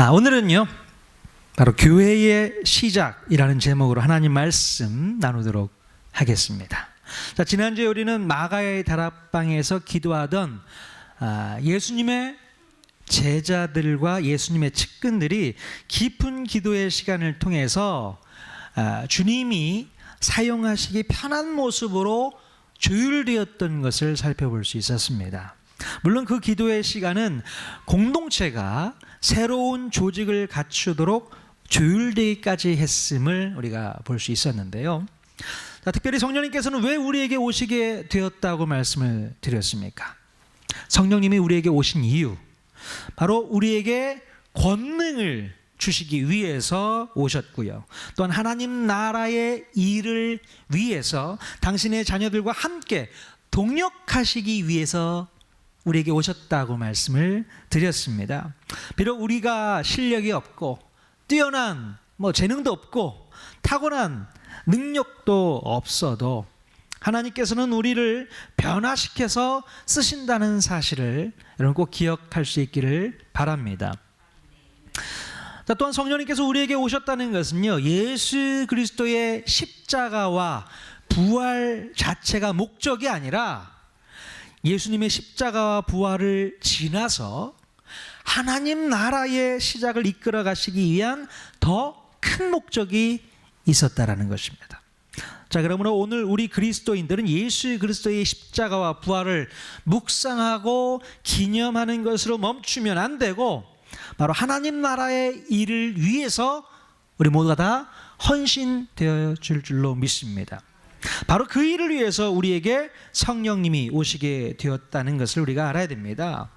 오늘은요, 바로 교회의 시작이라는 제목으로 하나님 말씀 나누도록 하겠습니다. 자, 지난주에 우리는 마가의 다락방에서 기도하던 예수님의 제자들과 예수님의 측근들이 깊은 기도의 시간을 통해서 주님이 사용하시기 편한 모습으로 조율되었던 것을 살펴볼 수 있었습니다. 물론 그 기도의 시간은 공동체가 새로운 조직을 갖추도록 조율되기까지 했음을 우리가 볼 수 있었는데요. 자, 특별히 성령님께서는 왜 우리에게 오시게 되었다고 말씀을 드렸습니까? 성령님이 우리에게 오신 이유, 바로 우리에게 권능을 주시기 위해서 오셨고요. 또한 하나님 나라의 일을 위해서 당신의 자녀들과 함께 동역하시기 위해서 우리에게 오셨다고 말씀을 드렸습니다. 비록 우리가 실력이 없고 뛰어난 재능도 없고 타고난 능력도 없어도 하나님께서는 우리를 변화시켜서 쓰신다는 사실을 여러분 꼭 기억할 수 있기를 바랍니다. 자, 또한 성령님께서 우리에게 오셨다는 것은요, 예수 그리스도의 십자가와 부활 자체가 목적이 아니라 예수님의 십자가와 부활을 지나서 하나님 나라의 시작을 이끌어 가시기 위한 더 큰 목적이 있었다라는 것입니다. 자, 그러므로 오늘 우리 그리스도인들은 예수 그리스도의 십자가와 부활을 묵상하고 기념하는 것으로 멈추면 안 되고, 바로 하나님 나라의 일을 위해서 우리 모두가 다 헌신되어 줄 줄로 믿습니다. 바로 그 일을 위해서 우리에게 성령님이 오시게 되었다는 것을 우리가 알아야 됩니다.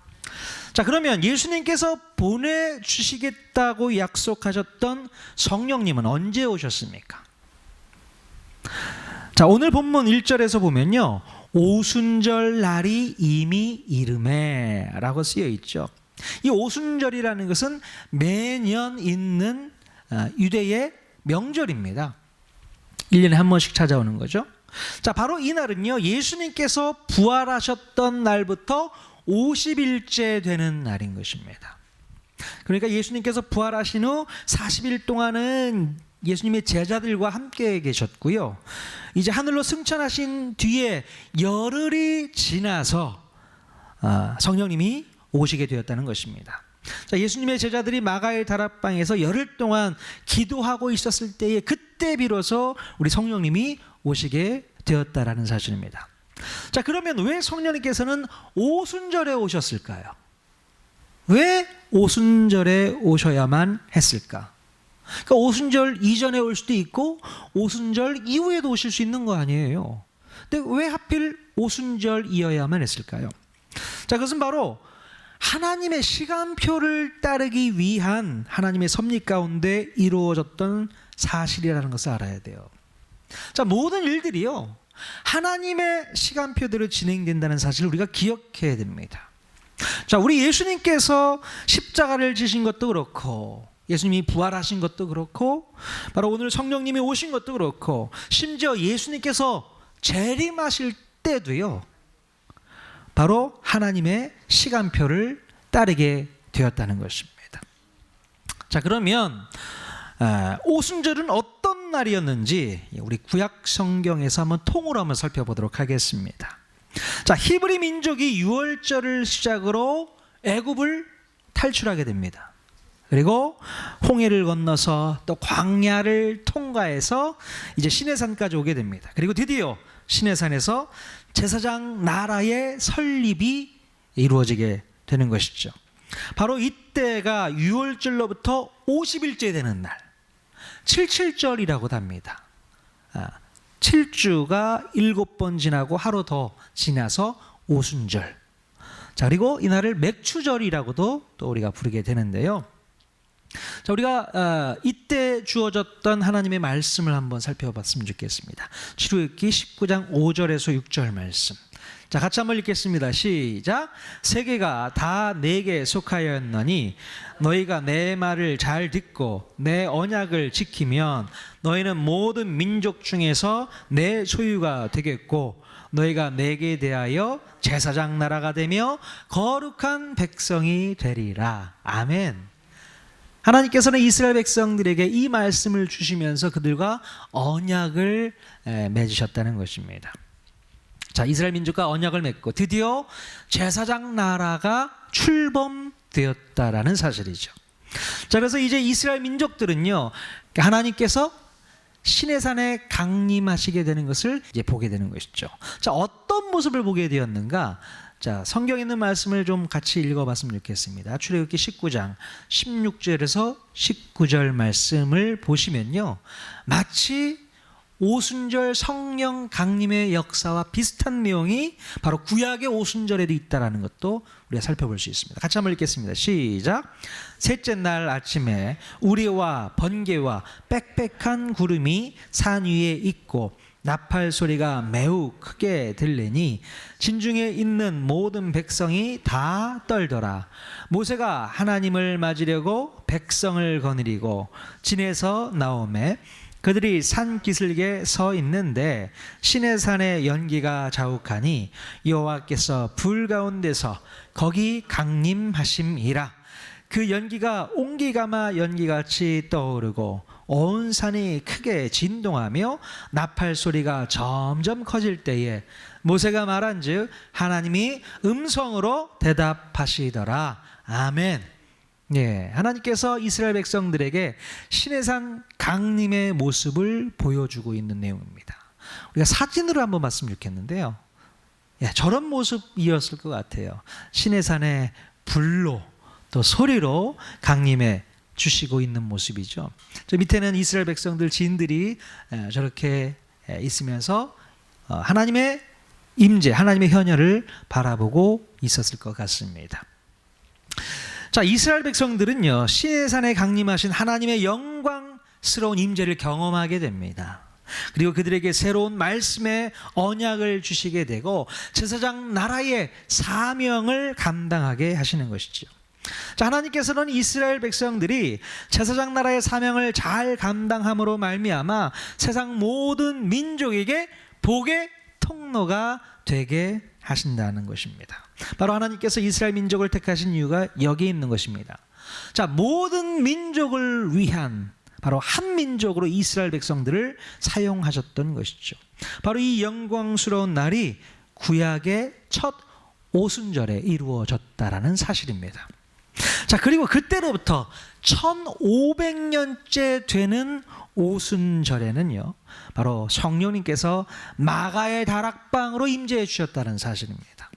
자, 그러면 예수님께서 보내주시겠다고 약속하셨던 성령님은 언제 오셨습니까? 자, 오늘 본문 1절에서 보면요, 오순절 날이 이미 이르매 라고 쓰여 있죠. 이 오순절이라는 것은 매년 있는 유대의 명절입니다. 1년에 한 번씩 찾아오는 거죠. 자, 바로 이 날은요, 예수님께서 부활하셨던 날부터 50일째 되는 날인 것입니다. 그러니까 예수님께서 부활하신 후 40일 동안은 예수님의 제자들과 함께 계셨고요, 이제 하늘로 승천하신 뒤에 열흘이 지나서 성령님이 오시게 되었다는 것입니다. 자, 예수님의 제자들이 마가의 다락방에서 열흘 동안 기도하고 있었을 때에 그때 비로소 우리 성령님이 오시게 되었다라는 사실입니다. 자, 그러면 왜 성령님께서는 오순절에 오셨을까요? 왜 오순절에 오셔야만 했을까? 그러니까 오순절 이전에 올 수도 있고 오순절 이후에도 오실 수 있는 거 아니에요. 근데 왜 하필 오순절이어야만 했을까요? 자, 그것은 바로 하나님의 시간표를 따르기 위한 하나님의 섭리 가운데 이루어졌던 사실이라는 것을 알아야 돼요. 자, 모든 일들이요, 하나님의 시간표대로 진행된다는 사실을 우리가 기억해야 됩니다. 자, 우리 예수님께서 십자가를 지신 것도 그렇고, 예수님이 부활하신 것도 그렇고, 바로 오늘 성령님이 오신 것도 그렇고, 심지어 예수님께서 재림하실 때도요, 바로 하나님의 시간표를 따르게 되었다는 것입니다. 자, 그러면 오순절은 어떤 날이었는지 우리 구약 성경에서 한번 통으로 한번 살펴보도록 하겠습니다. 자, 히브리 민족이 유월절을 시작으로 애굽을 탈출하게 됩니다. 그리고 홍해를 건너서 또 광야를 통과해서 이제 시내산까지 오게 됩니다. 그리고 드디어 시내산에서 제사장 나라의 설립이 이루어지게 되는 것이죠. 바로 이때가 유월절로부터 50일째 되는 날, 77절이라고 합니다. 7주가 7번 지나고 하루 더 지나서 오순절. 자, 그리고 이날을 맥추절이라고도 또 우리가 부르게 되는데요. 자, 우리가 이때 주어졌던 하나님의 말씀을 한번 살펴봤으면 좋겠습니다. 출애굽기 19장 5절에서 6절 말씀. 자, 같이 한번 읽겠습니다. 시작. 세계가 다 내게 속하였느니 너희가 내 말을 잘 듣고 내 언약을 지키면 너희는 모든 민족 중에서 내 소유가 되겠고 너희가 내게 대하여 제사장 나라가 되며 거룩한 백성이 되리라. 아멘. 하나님께서는 이스라엘 백성들에게 이 말씀을 주시면서 그들과 언약을 맺으셨다는 것입니다. 자, 이스라엘 민족과 언약을 맺고 드디어 제사장 나라가 출범되었다라는 사실이죠. 자, 그래서 이제 이스라엘 민족들은요, 하나님께서 시내산에 강림하시게 되는 것을 이제 보게 되는 것이죠. 자, 어떤 모습을 보게 되었는가? 자, 성경에 있는 말씀을 좀 같이 읽어봤으면 좋겠습니다. 출애굽기 19장 16절에서 19절 말씀을 보시면요, 마치 오순절 성령 강림의 역사와 비슷한 내용이 바로 구약의 오순절에도 있다는 것도 우리가 살펴볼 수 있습니다. 같이 한번 읽겠습니다. 시작. 셋째 날 아침에 우리와 번개와 빽빽한 구름이 산 위에 있고 나팔 소리가 매우 크게 들리니 진중에 있는 모든 백성이 다 떨더라. 모세가 하나님을 맞으려고 백성을 거느리고 진에서 나오매 그들이 산 기슭에 서 있는데 시내산의 연기가 자욱하니 여호와께서 불 가운데서 거기 강림하심이라. 그 연기가 옹기가마 연기같이 떠오르고 온 산이 크게 진동하며 나팔 소리가 점점 커질 때에 모세가 말한즉 하나님이 음성으로 대답하시더라. 아멘. 예, 하나님께서 이스라엘 백성들에게 시내산 강림의 모습을 보여주고 있는 내용입니다. 우리가 사진으로 한번 봤으면 좋겠는데요. 예, 저런 모습이었을 것 같아요. 시내산의 불로 또 소리로 강림해 주시고 있는 모습이죠. 저 밑에는 이스라엘 백성들 지인들이 저렇게 있으면서 하나님의 임재, 하나님의 현현을 바라보고 있었을 것 같습니다. 자, 이스라엘 백성들은요, 시내산에 강림하신 하나님의 영광스러운 임재를 경험하게 됩니다. 그리고 그들에게 새로운 말씀의 언약을 주시게 되고 제사장 나라의 사명을 감당하게 하시는 것이죠. 자, 하나님께서는 이스라엘 백성들이 제사장 나라의 사명을 잘 감당함으로 말미암아 세상 모든 민족에게 복의 통로가 되게 하신다는 것입니다. 바로 하나님께서 이스라엘 민족을 택하신 이유가 여기 있는 것입니다. 자, 모든 민족을 위한 바로 한 민족으로 이스라엘 백성들을 사용하셨던 것이죠. 바로 이 영광스러운 날이 구약의 첫 오순절에 이루어졌다라는 사실입니다. 자, 그리고 그때로부터 1500년째 되는 오순절에는요, 바로 성령님께서 마가의 다락방으로 임재해 주셨다는 사실입니다.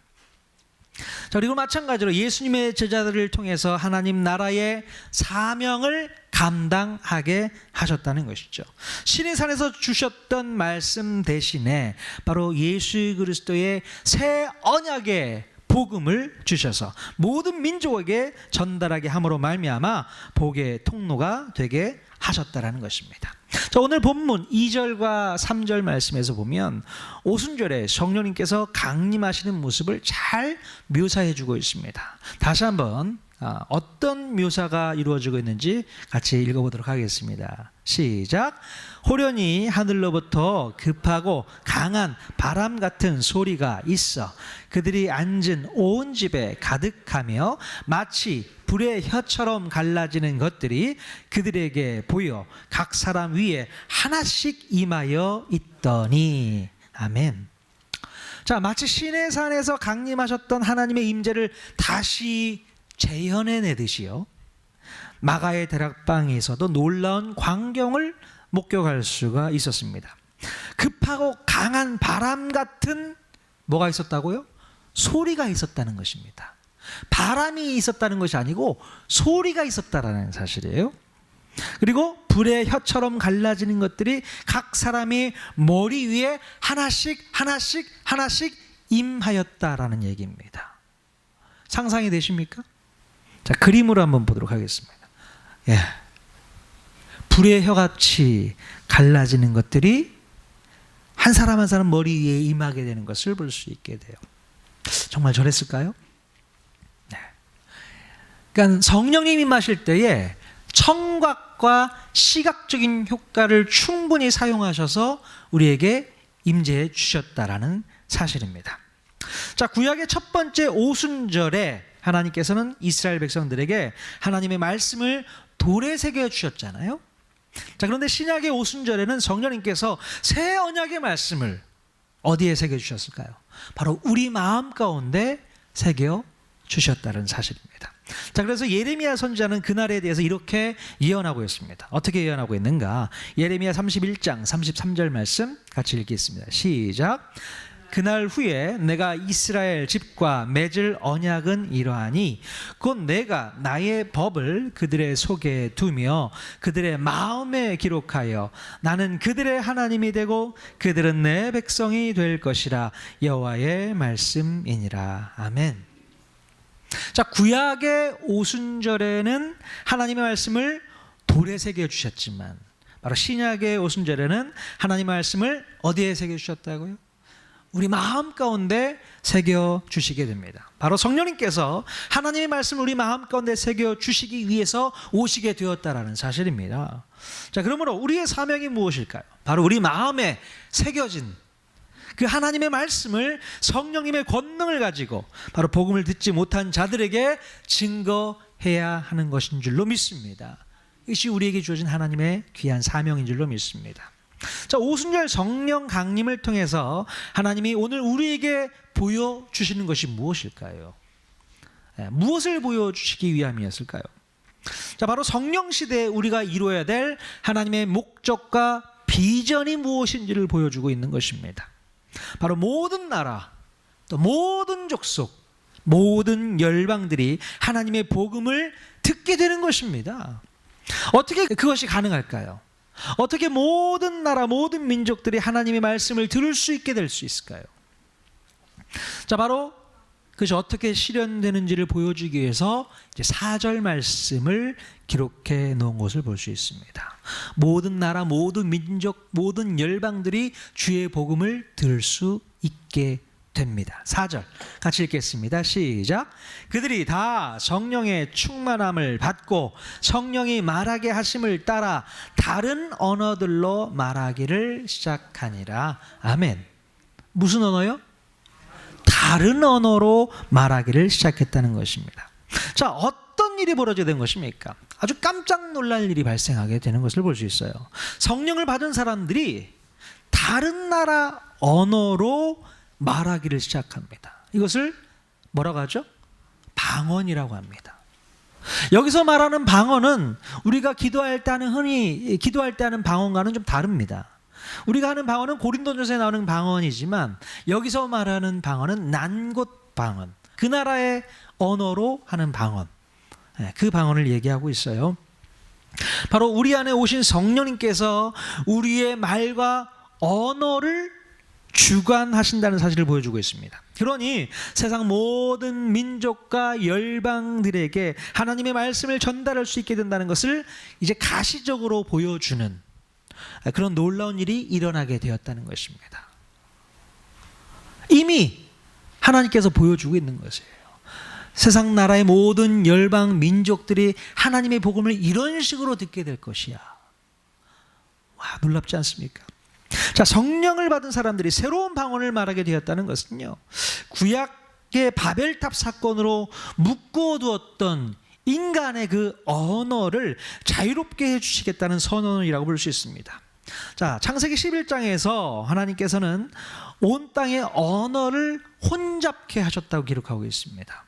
자, 그리고 마찬가지로 예수님의 제자들을 통해서 하나님 나라의 사명을 감당하게 하셨다는 것이죠. 시내산에서 주셨던 말씀 대신에 바로 예수 그리스도의 새 언약의 복음을 주셔서 모든 민족에게 전달하게 함으로 말미암아 복의 통로가 되게 하셨다라는 것입니다. 자, 오늘 본문 2절과 3절 말씀에서 보면 오순절에 성령님께서 강림하시는 모습을 잘 묘사해 주고 있습니다. 다시 한번 어떤 묘사가 이루어지고 있는지 같이 읽어보도록 하겠습니다. 시작. 호련히 하늘로부터 급하고 강한 바람 같은 소리가 있어 그들이 앉은 온 집에 가득하며 마치 불의 혀처럼 갈라지는 것들이 그들에게 보여 각 사람 위에 하나씩 임하여 있더니. 아멘. 자, 마치 시내산에서 강림하셨던 하나님의 임재를 다시 재현해내듯이요, 마가의 다락방에서도 놀라운 광경을 목격할 수가 있었습니다. 급하고 강한 바람 같은 뭐가 있었다고요? 소리가 있었다는 것입니다. 바람이 있었다는 것이 아니고 소리가 있었다라는 사실이에요. 그리고 불의 혀처럼 갈라지는 것들이 각 사람의 머리 위에 하나씩 하나씩 하나씩 임하였다라는 얘기입니다. 상상이 되십니까? 자, 그림으로 한번 보도록 하겠습니다. 예. 불의 혀같이 갈라지는 것들이 한 사람 한 사람 머리 위에 임하게 되는 것을 볼 수 있게 돼요. 정말 저랬을까요? 네. 그러니까 성령님이 임하실 때에 청각과 시각적인 효과를 충분히 사용하셔서 우리에게 임재해 주셨다라는 사실입니다. 자, 구약의 첫 번째 오순절에 하나님께서는 이스라엘 백성들에게 하나님의 말씀을 돌에 새겨 주셨잖아요. 자, 그런데 신약의 오순절에는 성령님께서 새 언약의 말씀을 어디에 새겨 주셨을까요? 바로 우리 마음 가운데 새겨 주셨다는 사실입니다. 자, 그래서 예레미야 선지자는 그날에 대해서 이렇게 예언하고 있습니다. 어떻게 예언하고 있는가? 예레미야 31장 33절 말씀 같이 읽겠습니다. 시작. 그날 후에 내가 이스라엘 집과 맺을 언약은 이러하니 곧 내가 나의 법을 그들의 속에 두며 그들의 마음에 기록하여 나는 그들의 하나님이 되고 그들은 내 백성이 될 것이라. 여호와의 말씀이니라. 아멘. 자, 구약의 오순절에는 하나님의 말씀을 돌에 새겨 주셨지만 바로 신약의 오순절에는 하나님의 말씀을 어디에 새겨 주셨다고요? 우리 마음 가운데 새겨 주시게 됩니다. 바로 성령님께서 하나님의 말씀을 우리 마음 가운데 새겨 주시기 위해서 오시게 되었다라는 사실입니다. 자, 그러므로 우리의 사명이 무엇일까요? 바로 우리 마음에 새겨진 그 하나님의 말씀을 성령님의 권능을 가지고 바로 복음을 듣지 못한 자들에게 증거해야 하는 것인 줄로 믿습니다. 이것이 우리에게 주어진 하나님의 귀한 사명인 줄로 믿습니다. 자, 오순절 성령 강림을 통해서 하나님이 오늘 우리에게 보여주시는 것이 무엇일까요? 무엇을 보여주시기 위함이었을까요? 자, 바로 성령 시대에 우리가 이루어야 될 하나님의 목적과 비전이 무엇인지를 보여주고 있는 것입니다. 바로 모든 나라, 또 모든 족속, 모든 열방들이 하나님의 복음을 듣게 되는 것입니다. 어떻게 그것이 가능할까요? 어떻게 모든 나라, 모든 민족들이 하나님의 말씀을 들을 수 있게 될 수 있을까요? 자, 바로 그것이 어떻게 실현되는지를 보여주기 위해서 이제 4절 말씀을 기록해 놓은 것을 볼 수 있습니다. 모든 나라, 모든 민족, 모든 열방들이 주의 복음을 들을 수 있게 됩니다. 4절 같이 읽겠습니다. 시작. 그들이 다 성령의 충만함을 받고 성령이 말하게 하심을 따라 다른 언어들로 말하기를 시작하니라. 아멘. 무슨 언어요? 다른 언어로 말하기를 시작했다는 것입니다. 자, 어떤 일이 벌어지게 된 것입니까? 아주 깜짝 놀랄 일이 발생하게 되는 것을 볼 수 있어요. 성령을 받은 사람들이 다른 나라 언어로 말하기를 시작합니다. 이것을 뭐라고 하죠? 방언이라고 합니다. 여기서 말하는 방언은 우리가 기도할 때 하는 흔히 기도할 때 하는 방언과는 좀 다릅니다. 우리가 하는 방언은 고린도전서에 나오는 방언이지만 여기서 말하는 방언은 난곳 방언, 그 나라의 언어로 하는 방언, 그 방언을 얘기하고 있어요. 바로 우리 안에 오신 성령님께서 우리의 말과 언어를 주관하신다는 사실을 보여주고 있습니다. 그러니 세상 모든 민족과 열방들에게 하나님의 말씀을 전달할 수 있게 된다는 것을 이제 가시적으로 보여주는 그런 놀라운 일이 일어나게 되었다는 것입니다. 이미 하나님께서 보여주고 있는 것이에요. 세상 나라의 모든 열방 민족들이 하나님의 복음을 이런 식으로 듣게 될 것이야. 와, 놀랍지 않습니까? 자, 성령을 받은 사람들이 새로운 방언을 말하게 되었다는 것은요, 구약의 바벨탑 사건으로 묶어두었던 인간의 그 언어를 자유롭게 해주시겠다는 선언이라고 볼 수 있습니다. 자, 창세기 11장에서 하나님께서는 온 땅의 언어를 혼잡케 하셨다고 기록하고 있습니다.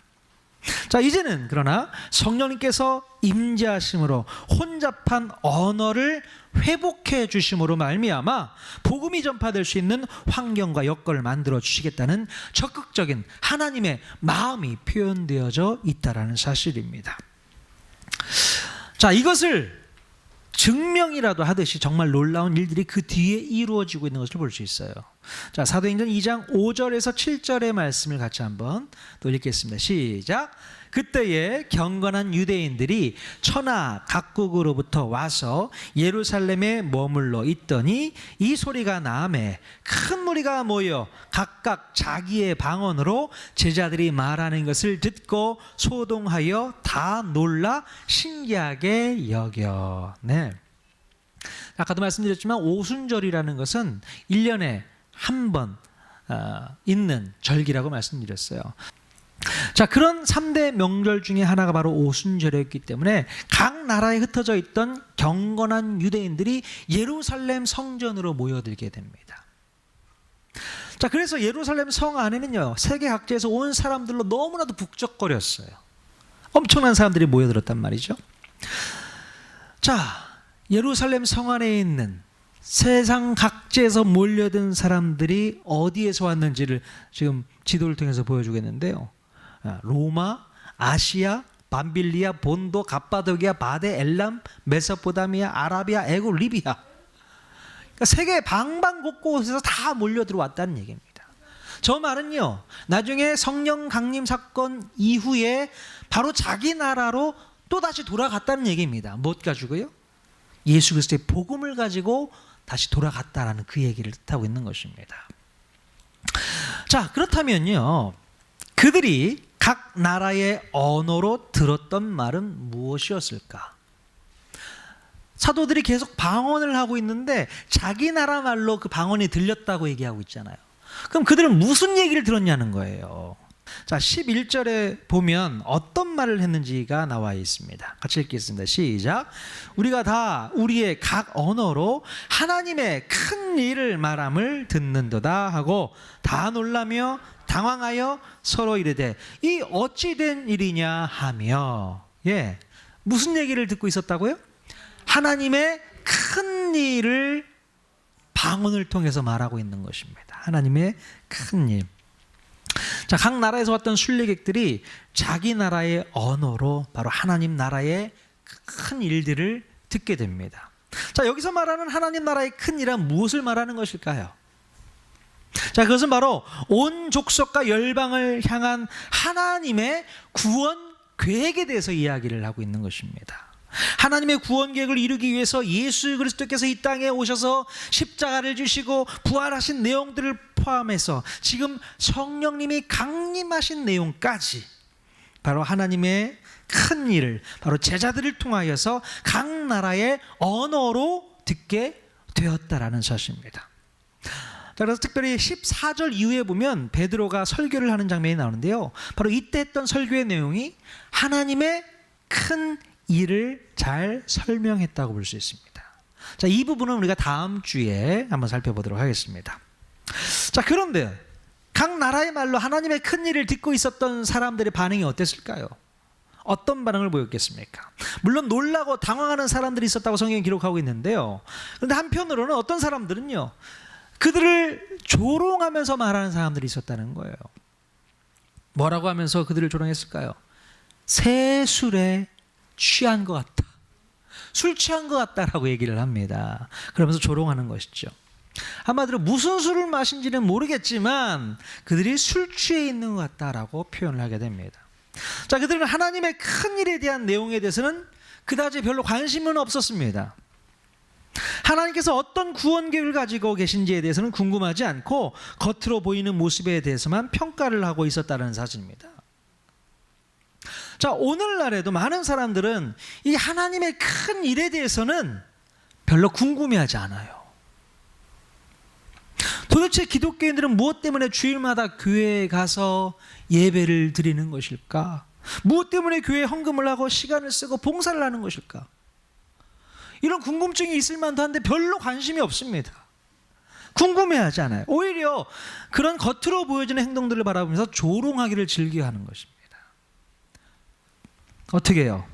자, 이제는 그러나 성령님께서 임재하심으로 혼잡한 언어를 회복해 주심으로 말미암아 복음이 전파될 수 있는 환경과 여건을 만들어 주시겠다는 적극적인 하나님의 마음이 표현되어져 있다라는 사실입니다. 자, 이것을 증명이라도 하듯이 정말 놀라운 일들이 그 뒤에 이루어지고 있는 것을 볼 수 있어요. 자, 사도행전 2장 5절에서 7절의 말씀을 같이 한번 또 읽겠습니다. 시작. 그때에 경건한 유대인들이 천하 각국으로부터 와서 예루살렘에 머물러 있더니 이 소리가 나매 큰 무리가 모여 각각 자기의 방언으로 제자들이 말하는 것을 듣고 소동하여 다 놀라 신기하게 여겨. 네. 아까도 말씀드렸지만 오순절이라는 것은 1년에 한 번 있는 절기라고 말씀드렸어요. 자, 그런 3대 명절 중에 하나가 바로 오순절이었기 때문에 각 나라에 흩어져 있던 경건한 유대인들이 예루살렘 성전으로 모여들게 됩니다. 자, 그래서 예루살렘 성 안에는요, 세계 각지에서 온 사람들로 너무나도 북적거렸어요. 엄청난 사람들이 모여들었단 말이죠. 자, 예루살렘 성 안에 있는 세상 각지에서 몰려든 사람들이 어디에서 왔는지를 지금 지도를 통해서 보여주겠는데요. 로마, 아시아, 밤빌리아, 본도, 갑바도기아, 바데, 엘람, 메소포타미아, 아라비아, 애굽, 리비아. 그러니까 세계 방방곳곳에서 다 몰려 들어왔다는 얘기입니다. 저 말은요, 나중에 성령 강림 사건 이후에 바로 자기 나라로 또다시 돌아갔다는 얘기입니다. 못 가지고요? 예수 그리스도의 복음을 가지고 다시 돌아갔다라는 그 얘기를 뜻하고 있는 것입니다. 자, 그렇다면요, 그들이 각 나라의 언어로 들었던 말은 무엇이었을까? 사도들이 계속 방언을 하고 있는데 자기 나라 말로 그 방언이 들렸다고 얘기하고 있잖아요. 그럼 그들은 무슨 얘기를 들었냐는 거예요. 자, 11절에 보면 어떤 말을 했는지가 나와 있습니다. 같이 읽겠습니다. 시작. 우리가 다 우리의 각 언어로 하나님의 큰 일을 말함을 듣는도다 하고 다 놀라며 당황하여 서로 이르되 이 어찌 된 일이냐 하며, 무슨 얘기를 듣고 있었다고요? 하나님의 큰 일을 방언을 통해서 말하고 있는 것입니다. 하나님의 큰 일. 자, 각 나라에서 왔던 순례객들이 자기 나라의 언어로 바로 하나님 나라의 큰 일들을 듣게 됩니다. 자, 여기서 말하는 하나님 나라의 큰 일은 무엇을 말하는 것일까요? 자, 그것은 바로 온 족속과 열방을 향한 하나님의 구원 계획에 대해서 이야기를 하고 있는 것입니다. 하나님의 구원 계획을 이루기 위해서 예수 그리스도께서 이 땅에 오셔서 십자가를 지시고 부활하신 내용들을 포함해서 지금 성령님이 강림하신 내용까지 바로 하나님의 큰 일을 바로 제자들을 통하여서 각 나라의 언어로 듣게 되었다라는 사실입니다. 자, 그래서 특별히 14절 이후에 보면 베드로가 설교를 하는 장면이 나오는데요, 바로 이때 했던 설교의 내용이 하나님의 큰 일을 잘 설명했다고 볼 수 있습니다. 자, 이 부분은 우리가 다음 주에 한번 살펴보도록 하겠습니다. 자, 그런데 각 나라의 말로 하나님의 큰 일을 듣고 있었던 사람들의 반응이 어땠을까요? 어떤 반응을 보였겠습니까? 물론 놀라고 당황하는 사람들이 있었다고 성경이 기록하고 있는데요, 그런데 한편으로는 어떤 사람들은요, 그들을 조롱하면서 말하는 사람들이 있었다는 거예요. 뭐라고 하면서 그들을 조롱했을까요? 새 술에 취한 것 같다, 술 취한 것 같다라고 얘기를 합니다. 그러면서 조롱하는 것이죠. 한마디로 무슨 술을 마신지는 모르겠지만 그들이 술 취해 있는 것 같다라고 표현을 하게 됩니다. 자, 그들은 하나님의 큰 일에 대한 내용에 대해서는 그다지 별로 관심은 없었습니다. 하나님께서 어떤 구원 계획을 가지고 계신지에 대해서는 궁금하지 않고 겉으로 보이는 모습에 대해서만 평가를 하고 있었다는 사실입니다. 자, 오늘날에도 많은 사람들은 이 하나님의 큰 일에 대해서는 별로 궁금해하지 않아요. 도대체 기독교인들은 무엇 때문에 주일마다 교회에 가서 예배를 드리는 것일까? 무엇 때문에 교회에 헌금을 하고 시간을 쓰고 봉사를 하는 것일까? 이런 궁금증이 있을 만도 한데 별로 관심이 없습니다. 궁금해하지 않아요. 오히려 그런 겉으로 보여지는 행동들을 바라보면서 조롱하기를 즐겨하는 것입니다. 어떻게 해요?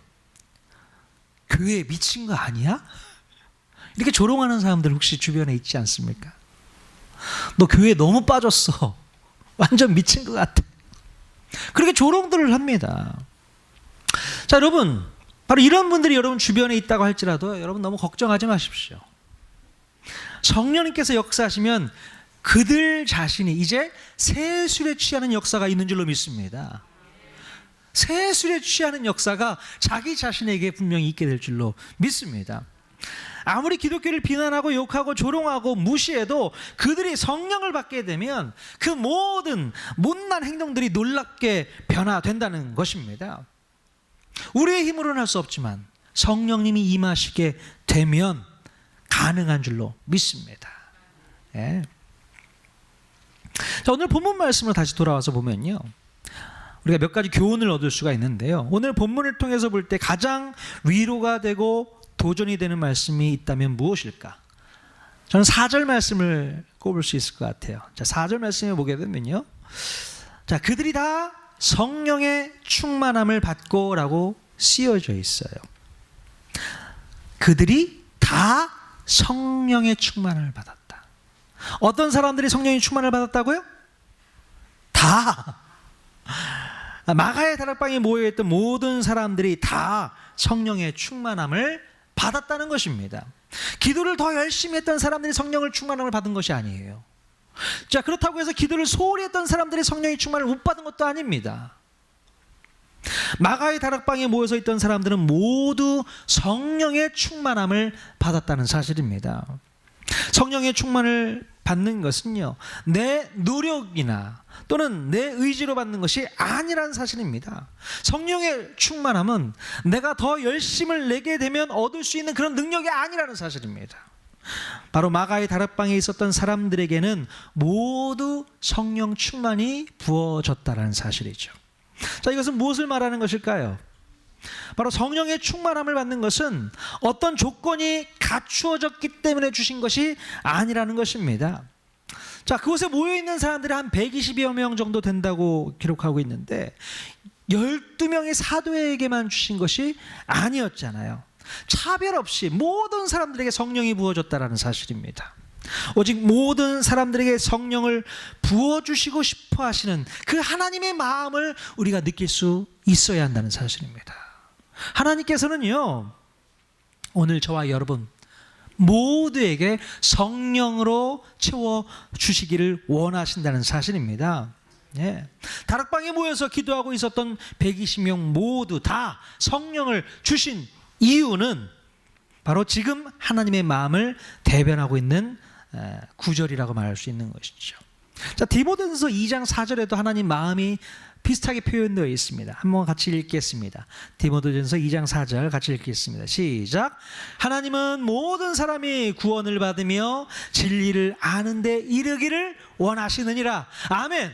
교회에 미친 거 아니야? 이렇게 조롱하는 사람들 혹시 주변에 있지 않습니까? 너 교회에 너무 빠졌어, 완전 미친 것 같아, 그렇게 조롱들을 합니다. 자, 여러분, 바로 이런 분들이 여러분 주변에 있다고 할지라도 여러분 너무 걱정하지 마십시오. 성령님께서 역사하시면 그들 자신이 이제 새 술에 취하는 역사가 있는 줄로 믿습니다. 새 술에 취하는 역사가 자기 자신에게 분명히 있게 될 줄로 믿습니다. 아무리 기독교를 비난하고 욕하고 조롱하고 무시해도 그들이 성령을 받게 되면 그 모든 못난 행동들이 놀랍게 변화된다는 것입니다. 우리의 힘으로는 할 수 없지만 성령님이 임하시게 되면 가능한 줄로 믿습니다. 자, 오늘 본문 말씀으로 다시 돌아와서 보면요, 우리가 몇 가지 교훈을 얻을 수가 있는데요. 오늘 본문을 통해서 볼 때 가장 위로가 되고 도전이 되는 말씀이 있다면 무엇일까? 저는 4절 말씀을 꼽을 수 있을 것 같아요. 자, 4절 말씀을 보게 되면요. 자, 그들이 다 성령의 충만함을 받고 라고 쓰여져 있어요. 그들이 다 성령의 충만을 받았다. 어떤 사람들이 성령의 충만을 받았다고요? 다. 마가의 다락방에 모여있던 모든 사람들이 다 성령의 충만함을 받았다는 것입니다. 기도를 더 열심히 했던 사람들이 성령을 충만함을 받은 것이 아니에요. 자, 그렇다고 해서 기도를 소홀히 했던 사람들이 성령의 충만을 못 받은 것도 아닙니다. 마가의 다락방에 모여서 있던 사람들은 모두 성령의 충만함을 받았다는 사실입니다. 성령의 충만을 받는 것은요, 내 노력이나 또는 내 의지로 받는 것이 아니라는 사실입니다. 성령의 충만함은 내가 더 열심을 내게 되면 얻을 수 있는 그런 능력이 아니라는 사실입니다. 바로 마가의 다락방에 있었던 사람들에게는 모두 성령 충만이 부어졌다는 사실이죠. 자, 이것은 무엇을 말하는 것일까요? 바로 성령의 충만함을 받는 것은 어떤 조건이 갖추어졌기 때문에 주신 것이 아니라는 것입니다. 자, 그곳에 모여있는 사람들이 한 120여 명 정도 된다고 기록하고 있는데 12명의 사도에게만 주신 것이 아니었잖아요. 차별 없이 모든 사람들에게 성령이 부어졌다는 사실입니다. 오직 모든 사람들에게 성령을 부어주시고 싶어 하시는 그 하나님의 마음을 우리가 느낄 수 있어야 한다는 사실입니다. 하나님께서는요, 오늘 저와 여러분 모두에게 성령으로 채워주시기를 원하신다는 사실입니다. 예. 다락방에 모여서 기도하고 있었던 120명 모두 다 성령을 주신 이유는 바로 지금 하나님의 마음을 대변하고 있는 구절이라고 말할 수 있는 것이죠. 자, 디모데전서 2장 4절에도 하나님 마음이 비슷하게 표현되어 있습니다. 한번 같이 읽겠습니다. 디모데전서 2장 4절 같이 읽겠습니다. 시작. 하나님은 모든 사람이 구원을 받으며 진리를 아는 데 이르기를 원하시느니라. 아멘.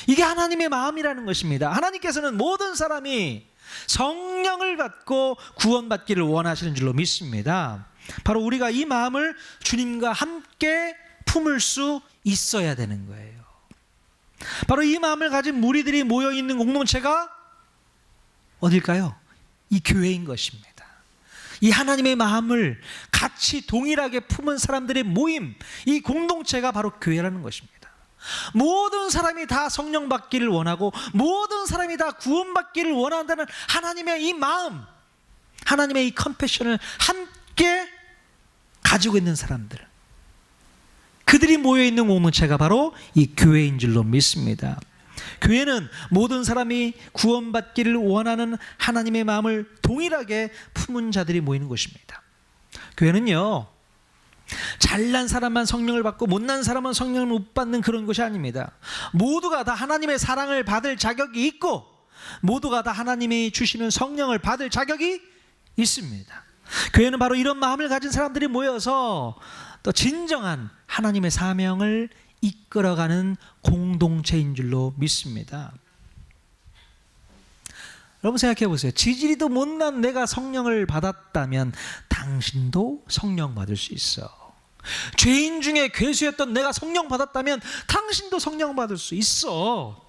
이게 하나님의 마음이라는 것입니다. 하나님께서는 모든 사람이 성령을 받고 구원받기를 원하시는 줄로 믿습니다. 바로 우리가 이 마음을 주님과 함께 품을 수 있어야 되는 거예요. 바로 이 마음을 가진 무리들이 모여있는 공동체가 어딜까요? 이 교회인 것입니다. 이 하나님의 마음을 같이 동일하게 품은 사람들의 모임, 이 공동체가 바로 교회라는 것입니다. 모든 사람이 다 성령 받기를 원하고 모든 사람이 다 구원받기를 원한다는 하나님의 이 마음, 하나님의 이 컴패션을 함께 가지고 있는 사람들, 그들이 모여있는 공동체가 바로 이 교회인 줄로 믿습니다. 교회는 모든 사람이 구원받기를 원하는 하나님의 마음을 동일하게 품은 자들이 모이는 곳입니다. 교회는요, 잘난 사람만 성령을 받고 못난 사람은 성령을 못 받는 그런 것이 아닙니다. 모두가 다 하나님의 사랑을 받을 자격이 있고 모두가 다 하나님이 주시는 성령을 받을 자격이 있습니다. 교회는 바로 이런 마음을 가진 사람들이 모여서 또 진정한 하나님의 사명을 이끌어가는 공동체인 줄로 믿습니다. 여러분 생각해 보세요. 지지리도 못난 내가 성령을 받았다면 당신도 성령 받을 수 있어. 죄인 중에 괴수였던 내가 성령 받았다면 당신도 성령 받을 수 있어.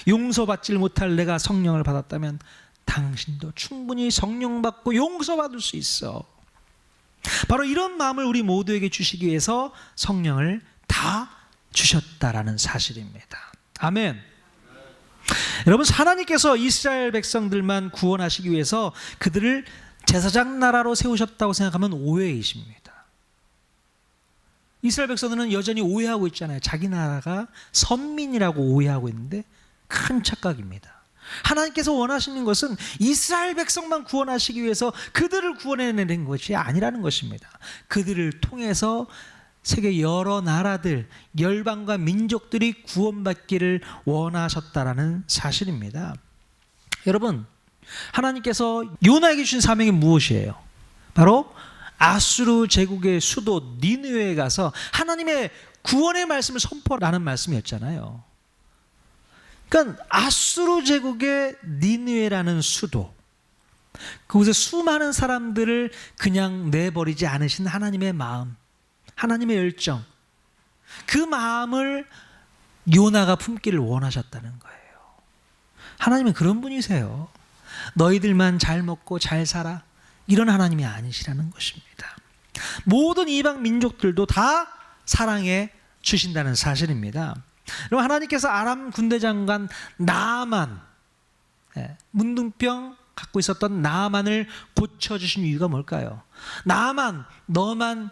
용서받지 못할 내가 성령을 받았다면 당신도 충분히 성령 받고 용서받을 수 있어. 바로 이런 마음을 우리 모두에게 주시기 위해서 성령을 다 주셨다라는 사실입니다. 아멘. 여러분, 하나님께서 이스라엘 백성들만 구원하시기 위해서 그들을 제사장 나라로 세우셨다고 생각하면 오해이십니다. 이스라엘 백성들은 여전히 오해하고 있잖아요. 자기 나라가 선민이라고 오해하고 있는데 큰 착각입니다. 하나님께서 원하시는 것은 이스라엘 백성만 구원하시기 위해서 그들을 구원해내는 것이 아니라는 것입니다. 그들을 통해서 세계 여러 나라들, 열방과 민족들이 구원받기를 원하셨다라는 사실입니다. 여러분, 하나님께서 요나에게 주신 사명이 무엇이에요? 바로 아수르 제국의 수도 니느웨에 가서 하나님의 구원의 말씀을 선포하라는 말씀이었잖아요. 그러니까 아수르 제국의 니느웨라는 수도, 그곳에 수많은 사람들을 그냥 내버리지 않으신 하나님의 마음, 하나님의 열정, 그 마음을 요나가 품기를 원하셨다는 거예요. 하나님은 그런 분이세요. 너희들만 잘 먹고 잘 살아, 이런 하나님이 아니시라는 것입니다. 모든 이방 민족들도 다 사랑해 주신다는 사실입니다. 그럼 하나님께서 아람 군대장관 나아만, 문둥병 갖고 있었던 나아만을 고쳐주신 이유가 뭘까요? 나아만, 너만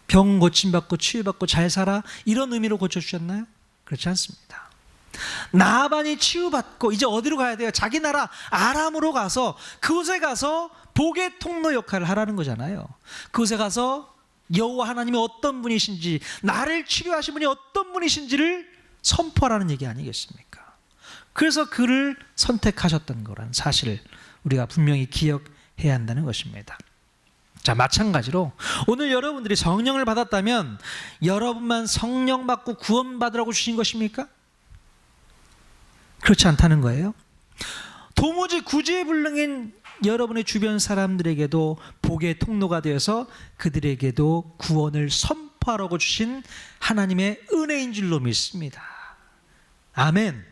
병 고침받고 치유받고 잘 살아, 이런 의미로 고쳐주셨나요? 그렇지 않습니다. 나아만이 치유받고 이제 어디로 가야 돼요? 자기 나라 아람으로 가서 그곳에 가서 복의 통로 역할을 하라는 거잖아요. 그곳에 가서 여호와 하나님이 어떤 분이신지, 나를 치료하신 분이 어떤 분이신지를 선포하라는 얘기 아니겠습니까? 그래서 그를 선택하셨던 거라는 사실을 우리가 분명히 기억해야 한다는 것입니다. 자, 마찬가지로 오늘 여러분들이 성령을 받았다면 여러분만 성령 받고 구원받으라고 주신 것입니까? 그렇지 않다는 거예요. 도무지 구제불능인 여러분의 주변 사람들에게도 복의 통로가 되어서 그들에게도 구원을 선포하라고 주신 하나님의 은혜인 줄로 믿습니다. 아멘.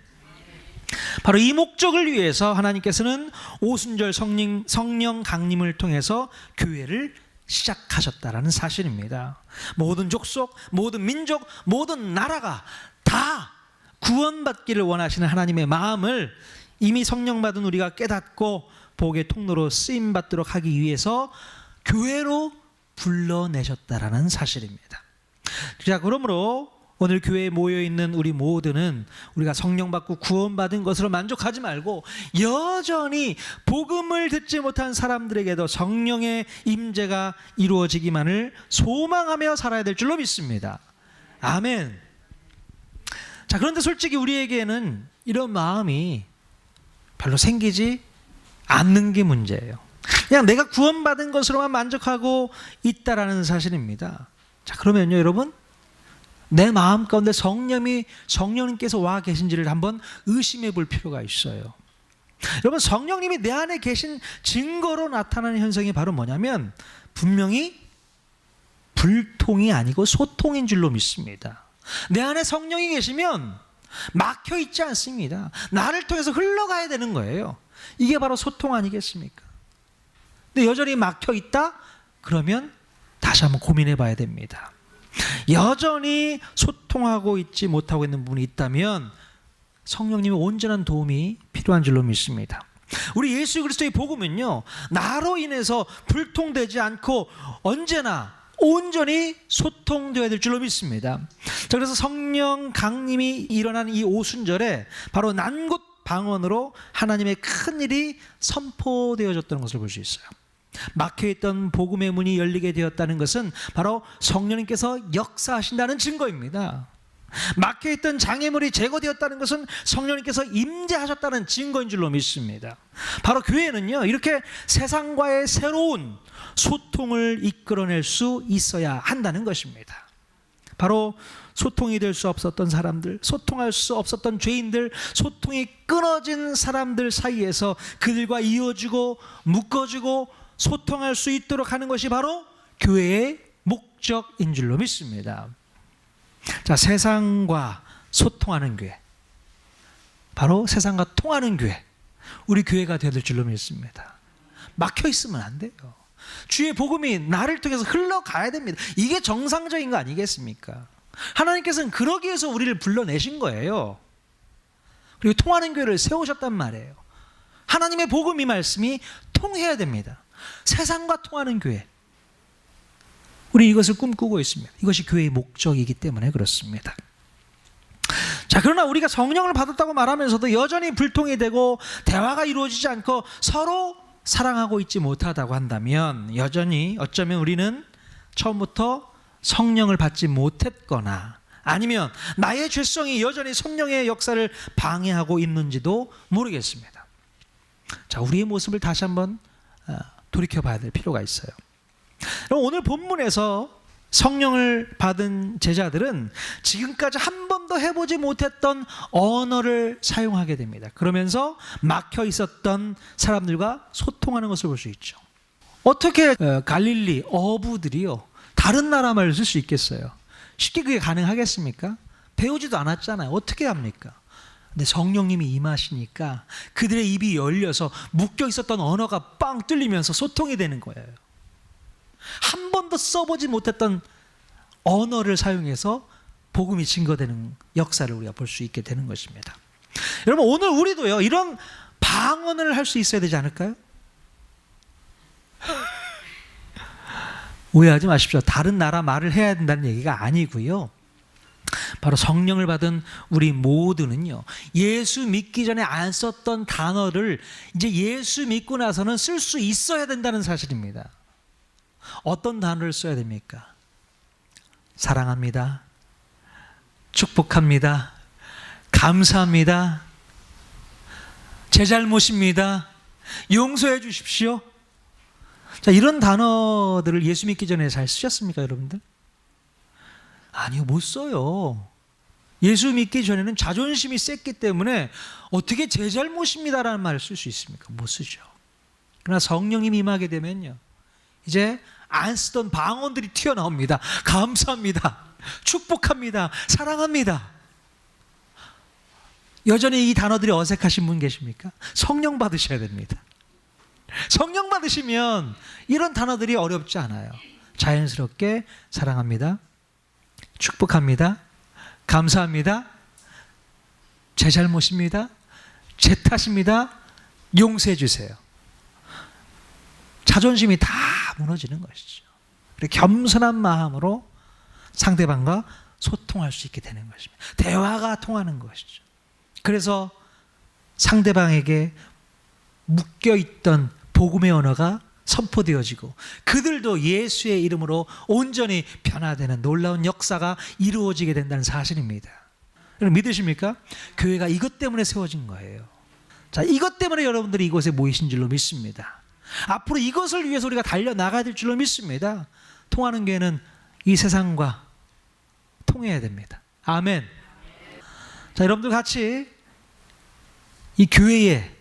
바로 이 목적을 위해서 하나님께서는 오순절 성령 강림을 통해서 교회를 시작하셨다라는 사실입니다. 모든 족속, 모든 민족, 모든 나라가 다 구원받기를 원하시는 하나님의 마음을 이미 성령 받은 우리가 깨닫고 복의 통로로 쓰임받도록 하기 위해서 교회로 불러내셨다라는 사실입니다. 자, 그러므로 오늘 교회에 모여있는 우리 모두는 우리가 성령 받고 구원받은 것으로 만족하지 말고 여전히 복음을 듣지 못한 사람들에게도 성령의 임재가 이루어지기만을 소망하며 살아야 될 줄로 믿습니다. 아멘. 자, 그런데 솔직히 우리에게는 이런 마음이 별로 생기지 않는 게 문제예요. 그냥 내가 구원받은 것으로만 만족하고 있다라는 사실입니다. 자, 그러면요, 여러분, 내 마음 가운데 성령님께서 와 계신지를 한번 의심해 볼 필요가 있어요. 여러분, 성령님이 내 안에 계신 증거로 나타나는 현상이 바로 뭐냐면 분명히 불통이 아니고 소통인 줄로 믿습니다. 내 안에 성령이 계시면 막혀 있지 않습니다. 나를 통해서 흘러가야 되는 거예요. 이게 바로 소통 아니겠습니까? 근데 여전히 막혀 있다? 그러면 다시 한번 고민해 봐야 됩니다. 여전히 소통하고 있지 못하고 있는 부분이 있다면 성령님의 온전한 도움이 필요한 줄로 믿습니다. 우리 예수 그리스도의 복음은요, 나로 인해서 불통되지 않고 언제나 온전히 소통되어야 될 줄로 믿습니다. 자, 그래서 성령 강림이 일어난 이 오순절에 바로 난곳 방언으로 하나님의 큰 일이 선포되어졌다는 것을 볼 수 있어요. 막혀있던 복음의 문이 열리게 되었다는 것은 바로 성령님께서 역사하신다는 증거입니다. 막혀있던 장애물이 제거되었다는 것은 성령님께서 임재하셨다는 증거인 줄로 믿습니다. 바로 교회는요, 이렇게 세상과의 새로운 소통을 이끌어낼 수 있어야 한다는 것입니다. 바로 소통이 될 수 없었던 사람들, 소통할 수 없었던 죄인들, 소통이 끊어진 사람들 사이에서 그들과 이어지고 묶어지고 소통할 수 있도록 하는 것이 바로 교회의 목적인 줄로 믿습니다. 자, 세상과 소통하는 교회, 바로 세상과 통하는 교회, 우리 교회가 되어야 될 줄로 믿습니다. 막혀 있으면 안 돼요. 주의 복음이 나를 통해서 흘러가야 됩니다. 이게 정상적인 거 아니겠습니까? 하나님께서는 그러기 위해서 우리를 불러내신 거예요. 그리고 통하는 교회를 세우셨단 말이에요. 하나님의 복음, 이 말씀이 통해야 됩니다. 세상과 통하는 교회, 우리 이것을 꿈꾸고 있습니다. 이것이 교회의 목적이기 때문에 그렇습니다. 자, 그러나 우리가 성령을 받았다고 말하면서도 여전히 불통이 되고 대화가 이루어지지 않고 서로 사랑하고 있지 못하다고 한다면 여전히 어쩌면 우리는 처음부터 성령을 받지 못했거나 아니면 나의 죄성이 여전히 성령의 역사를 방해하고 있는지도 모르겠습니다. 자, 우리의 모습을 다시 한번 돌이켜봐야 될 필요가 있어요. 오늘 본문에서 성령을 받은 제자들은 지금까지 한 번도 번도 해보지 못했던 언어를 사용하게 됩니다. 그러면서 막혀 있었던 사람들과 소통하는 것을 볼 수 있죠. 어떻게 갈릴리 어부들이요 다른 나라 말을 쓸 수 있겠어요? 쉽게 그게 가능하겠습니까? 배우지도 않았잖아요. 어떻게 합니까? 근데 성령님이 임하시니까 그들의 입이 열려서 묶여 있었던 언어가 빵 뚫리면서 소통이 되는 거예요. 한 번도 써보지 못했던 언어를 사용해서 복음이 증거되는 역사를 우리가 볼 수 있게 되는 것입니다. 여러분, 오늘 우리도요 이런 방언을 할 수 있어야 되지 않을까요? 오해하지 마십시오. 다른 나라 말을 해야 된다는 얘기가 아니고요. 바로 성령을 받은 우리 모두는요, 예수 믿기 전에 안 썼던 단어를 이제 예수 믿고 나서는 쓸 수 있어야 된다는 사실입니다. 어떤 단어를 써야 됩니까? 사랑합니다. 축복합니다. 감사합니다. 제 잘못입니다. 용서해 주십시오. 자, 이런 단어들을 예수 믿기 전에 잘 쓰셨습니까, 여러분들? 아니요, 못 써요. 예수 믿기 전에는 자존심이 셌기 때문에 어떻게 제 잘못입니다라는 말을 쓸 수 있습니까? 못 쓰죠. 그러나 성령님이 임하게 되면요, 이제 안 쓰던 방언들이 튀어나옵니다. 감사합니다. 축복합니다. 사랑합니다. 여전히 이 단어들이 어색하신 분 계십니까? 성령 받으셔야 됩니다. 성령 받으시면 이런 단어들이 어렵지 않아요. 자연스럽게 사랑합니다. 축복합니다. 감사합니다. 제 잘못입니다. 제 탓입니다. 용서해 주세요. 자존심이 다 무너지는 것이죠. 그리고 겸손한 마음으로 상대방과 소통할 수 있게 되는 것입니다. 대화가 통하는 것이죠. 그래서 상대방에게 묶여있던 복음의 언어가 선포되어지고 그들도 예수의 이름으로 온전히 변화되는 놀라운 역사가 이루어지게 된다는 사실입니다. 여러분 믿으십니까? 교회가 이것 때문에 세워진 거예요. 자, 이것 때문에 여러분들이 이곳에 모이신 줄로 믿습니다. 앞으로 이것을 위해서 우리가 달려나가야 될 줄로 믿습니다. 통하는 교회는 이 세상과 통해야 됩니다. 아멘. 자, 여러분들 같이 이 교회의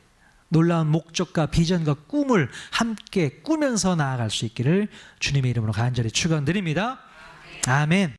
놀라운 목적과 비전과 꿈을 함께 꾸면서 나아갈 수 있기를 주님의 이름으로 간절히 축원드립니다. 아멘.